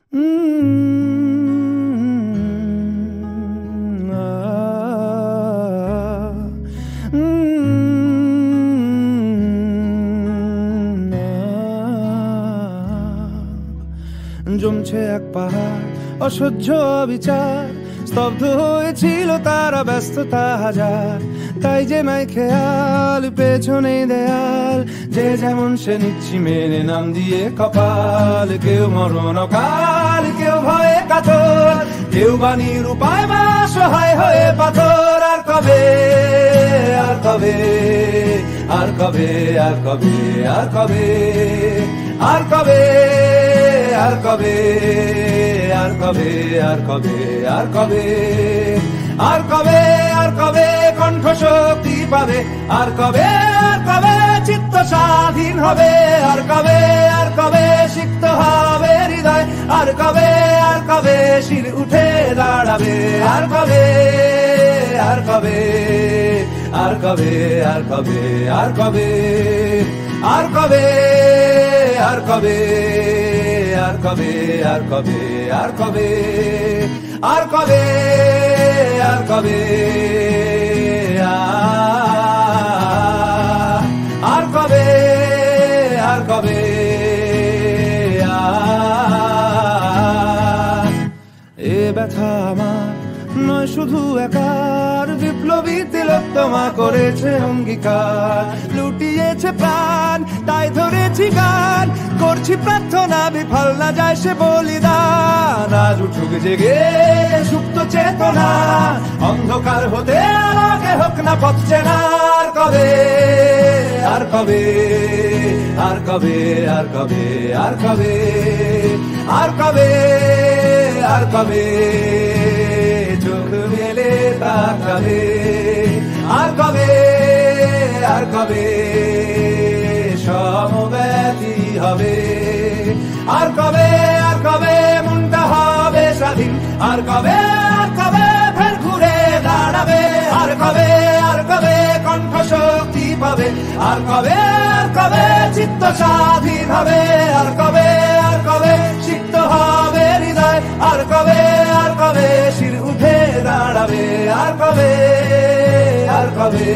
জমছে এক পাহাড় অসহ্য বিচার, স্তব্ধ হয়েছিল তারা ব্যস্ততা হাজার। তাই যে নাই খেয়াল পেছনে দেয়াল, যে যেমন সে নিচ্ছি মেনে নাম দিয়ে কপাল। কেউ মরণ কাল, কেউ ভয়ে কাতর, কেউ বাণীর উপায় বা সহায় হয়ে পাথর। আর কবে, আর কবে, আর কবে, আর কবে, আর কবে, আর কবে, আর কবে, আর কবে, আর কবে, আর কবে, আর কবে, আর কবে কণ্ঠ শক্তি পাবে? আর কবে, আর কবে চিত্ত স্বাধীন হবে? আর কবে, আর কবে সিক্ত হবে হৃদয়? আর কবে, আর কবে শির উঠে দাঁড়াবে? আর কবে, আর কবে, আর কবে, আর কবে, আর কবে, আর কবে, আর কবে, আর কবে, আর কবে, আর কবে, আর কবে, আর কবে, আর কবে, আর কবে, এ ব্যথা আমার নয় শুধু একার, বিপ্লবী তিলোত্তমা করেছে অঙ্গীকার। লুটিয়েছে প্রাণ তাই ধরেছি গান, করছি প্রার্থনা বিফল না যায় সে বলিদান। আজ উঠুক জেগে সুপ্ত চেতনা, অন্ধকার হতে আলোকে হোক না পথ চেনা। আর কবে, আর কবে, আর কবে, আর কবে, আর কবে, আর কবে, আর কবে চোখ মেলে তাকাবে? আর কবে, আর কবে সমব্যথী হবে? আর কবে, আর কবে মনটা হবে স্বাধীন? আর কবে, আর কবে ফের ঘুরে দাঁড়াবে? আর কবে, আর কবে কণ্ঠ শক্তি পাবে? আর কবে, আর কবে চিত্ত স্বাধীন হবে? আর কবে, আর কবে সিক্ত হবে হৃদয়? আর কবে, আর কবে শির উঠে দাঁড়াবে? আর কবে, আর কবে,